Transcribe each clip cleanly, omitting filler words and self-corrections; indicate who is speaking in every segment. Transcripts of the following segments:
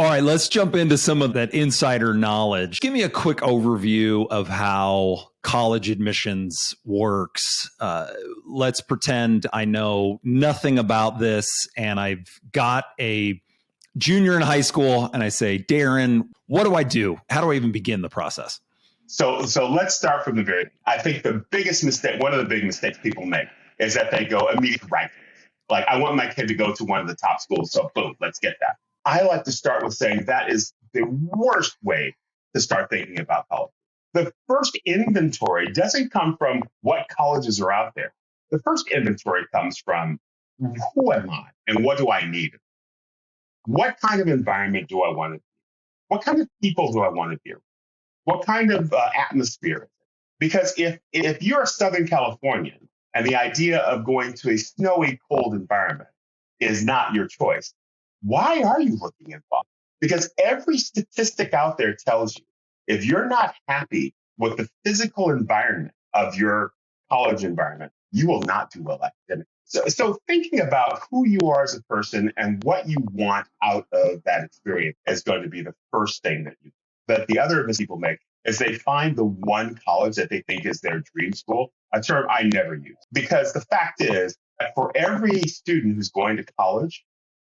Speaker 1: All right, let's jump into some of that insider knowledge. Give me a quick overview of how college admissions works. Let's pretend I know nothing about this and I've got a junior in high school and I say, Deren, what do I do? How do I even begin the process?
Speaker 2: So let's start from the very. I think the biggest mistake, one of the big mistakes people make, is that they go immediately right. Like, I want my kid to go to one of the top schools, so boom, let's get that. I like to start with saying that is the worst way to start thinking about college. The first inventory doesn't come from what colleges are out there. The first inventory comes from who am I and what do I need? What kind of environment do I want to be? What kind of people do I want to be? What kind of atmosphere? Because if you're a Southern Californian and the idea of going to a snowy, cold environment is not your choice, why are you looking at Boston? Because every statistic out there tells you if you're not happy with the physical environment of your college environment, you will not do well academically. So thinking about who you are as a person and what you want out of that experience is going to be the first thing that you. But the other mistake people make is they find the one college that they think is their dream school, a term I never use. Because the fact is that for every student who's going to college,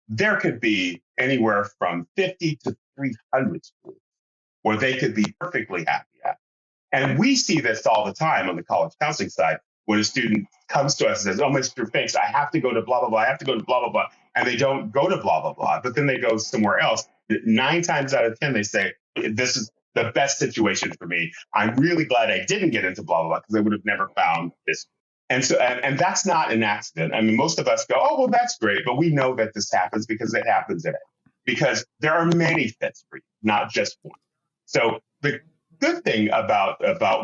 Speaker 2: there could be anywhere from 50 to 300 schools where they could be perfectly happy at. And we see this all the time on the college counseling side when a student comes to us and says, oh, Mr. Finks, I have to go to blah, blah, blah. I have to go to blah, blah, blah. And they don't go to blah, blah, blah. But then they go somewhere else. 9 times out of 10, they say, this is the best situation for me. I'm really glad I didn't get into blah, blah, blah, because I would have never found this. And so, and that's not an accident. I mean, most of us go, oh, well, that's great. But we know that this happens because it happens in it. Because there are many fits for you, not just one. So the good thing about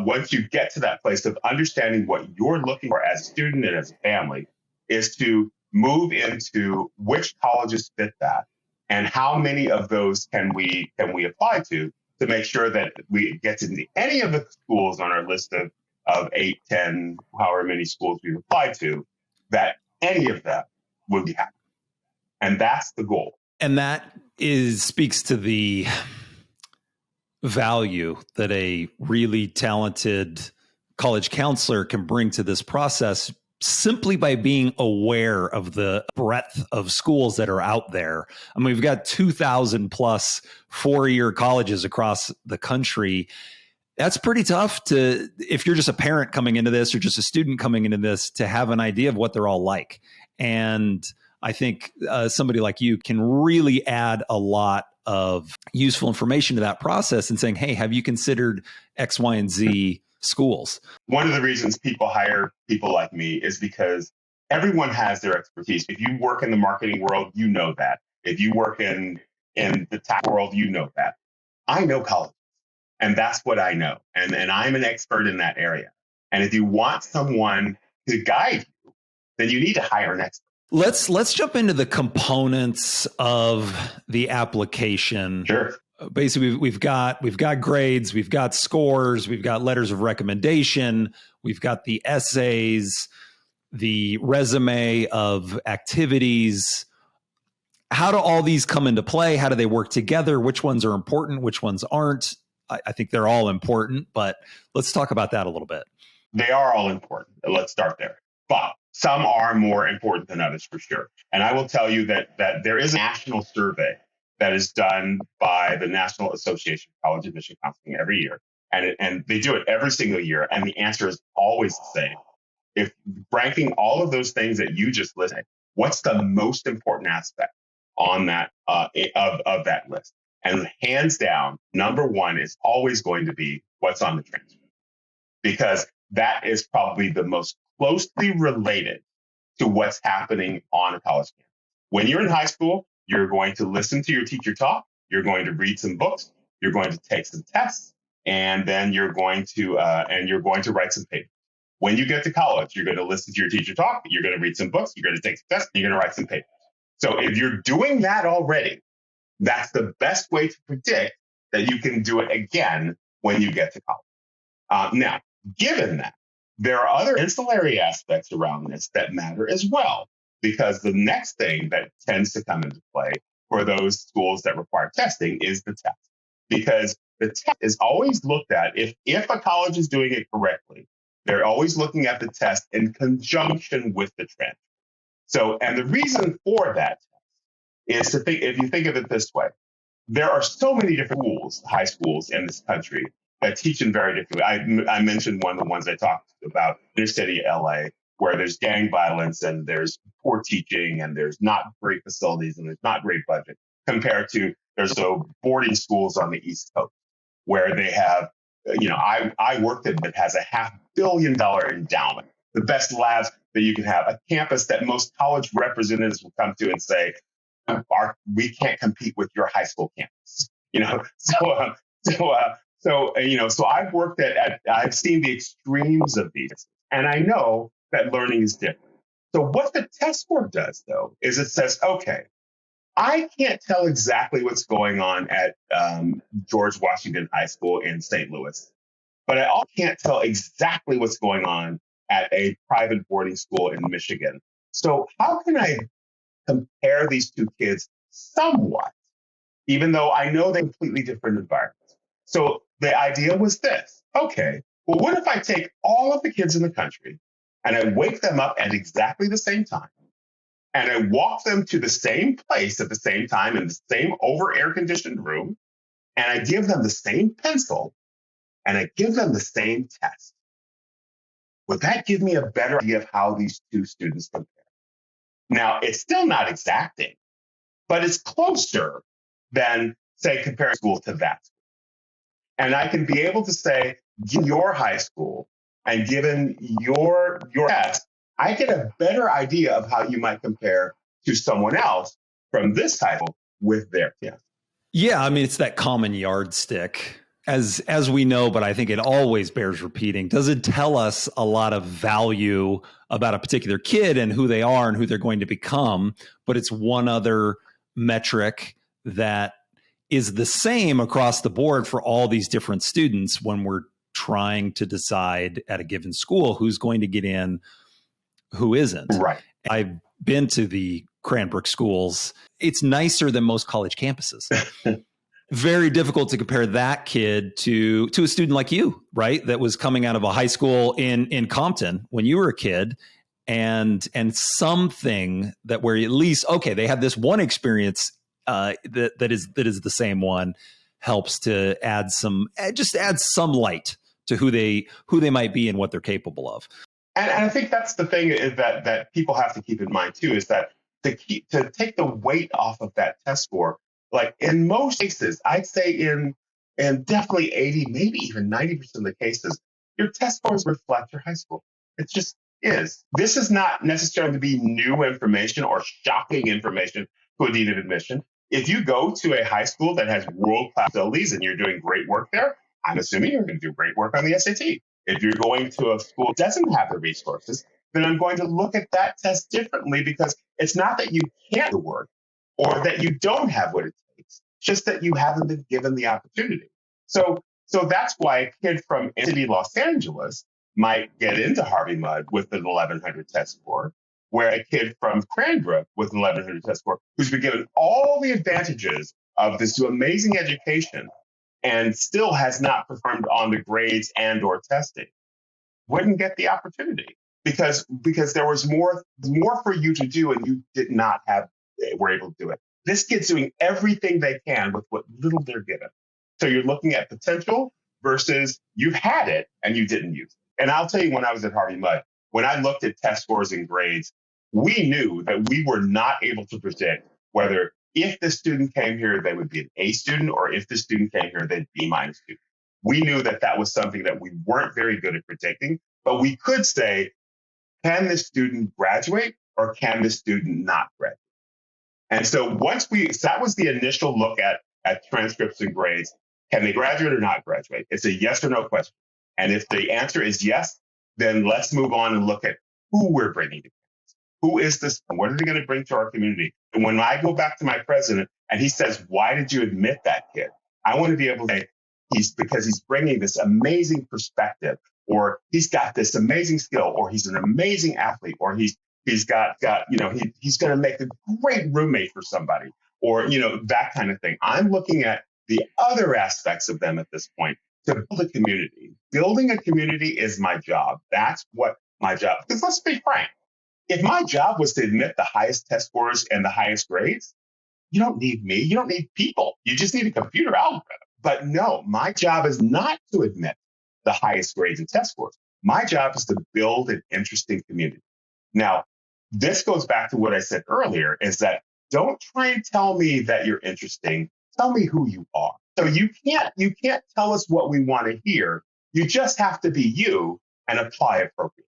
Speaker 2: once you get to that place of understanding what you're looking for as a student and as a family is to move into which colleges fit that and how many of those can we apply to make sure that we get to any of the schools on our list of 8, 10, however many schools we've applied to, that any of them would be happy. And that's the goal.
Speaker 1: And that speaks to the value that a really talented college counselor can bring to this process simply by being aware of the breadth of schools that are out there. I mean, we've got 2,000 plus 4-year colleges across the country. That's pretty tough to, if you're just a parent coming into this or just a student coming into this, to have an idea of what they're all like. And I think somebody like you can really add a lot of useful information to that process and saying, hey, have you considered X, Y, and Z schools? One
Speaker 2: of the reasons people hire people like me is because everyone has their expertise. If you work in the marketing world, you know that. If you work in the tech world, you know that. I know college, and that's what I know. And I'm an expert in that area. And if you want someone to guide you, then you need to hire an expert.
Speaker 1: Let's jump into the components of the application.
Speaker 2: Sure.
Speaker 1: Basically, we've got grades, we've got scores, we've got letters of recommendation, we've got the essays, the resume of activities. How do all these come into play? How do they work together? Which ones are important? Which ones aren't? I think they're all important, but let's talk about that a little bit.
Speaker 2: They are all important. Let's start there. But some are more important than others for sure. And I will tell you that there is a national survey that is done by the National Association of College Admission Counseling every year. And they do it every single year. And the answer is always the same. If ranking all of those things that you just listed, what's the most important aspect on that of that list? And hands down, number one is always going to be what's on the transcript, because that is probably the most closely related to what's happening on a college campus. When you're in high school, you're going to listen to your teacher talk, you're going to read some books, you're going to take some tests, and then you're going to write some papers. When you get to college, you're going to listen to your teacher talk, you're going to read some books, you're going to take some tests, you're going to write some papers. So if you're doing that already, that's the best way to predict that you can do it again when you get to college. Now, given that, there are other ancillary aspects around this that matter as well, because the next thing that tends to come into play for those schools that require testing is the test. Because the test is always looked at, if a college is doing it correctly, they're always looking at the test in conjunction with the trend. So, and the reason for that is to think, if you think of it this way, there are so many different schools, high schools in this country that teach in very different. I mentioned one of the ones I talked about, inner city LA, where there's gang violence and there's poor teaching and there's not great facilities and there's not great budget, compared to there's boarding schools on the East Coast where they have, I worked in that has a $500 million endowment, the best labs that you can have, a campus that most college representatives will come to and say, we can't compete with your high school campus, So I've worked I've seen the extremes of these, and I know that learning is different. So what the test score does, though, is it says, okay, I can't tell exactly what's going on at George Washington High School in St. Louis, but I also can't tell exactly what's going on at a private boarding school in Michigan. So how can I compare these two kids somewhat, even though I know they're completely different environments? So the idea was this: okay, well, what if I take all of the kids in the country and I wake them up at exactly the same time, and I walk them to the same place at the same time in the same over air conditioned room, and I give them the same pencil, and I give them the same test? Would that give me a better idea of how these two students compare? Now, it's still not exacting, but it's closer than, say, comparing school to that school. And I can be able to say, given your high school and given your test, I get a better idea of how you might compare to someone else from this high school with their test.
Speaker 1: Yeah, I mean, it's that common yardstick, as we know, but I think it always bears repeating. Doesn't tell us a lot of value about a particular kid and who they are and who they're going to become, but it's one other metric that is the same across the board for all these different students when we're trying to decide at a given school who's going to get in, who isn't.
Speaker 2: Right.
Speaker 1: I've been to the Cranbrook schools. It's nicer than most college campuses. Very difficult to compare that kid to a student like you, right? That was coming out of a high school in Compton when you were a kid, and something that where at least, okay, they had this one experience that is the same one, helps to add some light to who they might be and what they're capable of.
Speaker 2: And I think that's the thing is that people have to keep in mind too, is that to take the weight off of that test score, like in most cases, I'd say in definitely 80, maybe even 90% of the cases, your test scores reflect your high school. It just is. This is not necessarily to be new information or shocking information to a dean of admission. If you go to a high school that has world-class facilities and you're doing great work there, I'm assuming you're going to do great work on the SAT. If you're going to a school that doesn't have the resources, then I'm going to look at that test differently, because it's not that you can't do work or that you don't have what it takes, just that you haven't been given the opportunity. So that's why a kid from city Los Angeles might get into Harvey Mudd with an 1100 test score, where a kid from Cranbrook with an 1100 test score, who's been given all the advantages of this amazing education and still has not performed on the grades and or testing, wouldn't get the opportunity because there was more for you to do and you did not were able to do it. This kid's doing everything they can with what little they're given. So you're looking at potential versus you've had it and you didn't use it. And I'll tell you, when I was at Harvey Mudd, when I looked at test scores and grades, we knew that we were not able to predict whether if the student came here, they would be an A student, or if the student came here, they'd be B- student. We knew that was something that we weren't very good at predicting, but we could say, can the student graduate or can the student not graduate? And so that was the initial look at transcripts and grades. Can they graduate or not graduate? It's a yes or no question. And if the answer is yes, then let's move on and look at who we're bringing to campus. Who is this? What are they going to bring to our community? And when I go back to my president and he says, why did you admit that kid? I want to be able to say, because he's bringing this amazing perspective, or he's got this amazing skill, or he's an amazing athlete, or he's got he's going to make a great roommate for somebody, or, that kind of thing. I'm looking at the other aspects of them at this point to build a community. Building a community is my job. That's what my job, because let's be frank, if my job was to admit the highest test scores and the highest grades, you don't need me. You don't need people. You just need a computer algorithm. But no, my job is not to admit the highest grades and test scores. My job is to build an interesting community. Now, this goes back to what I said earlier, is that don't try and tell me that you're interesting. Tell me who you are. So you can't tell us what we want to hear. You just have to be you and apply appropriately.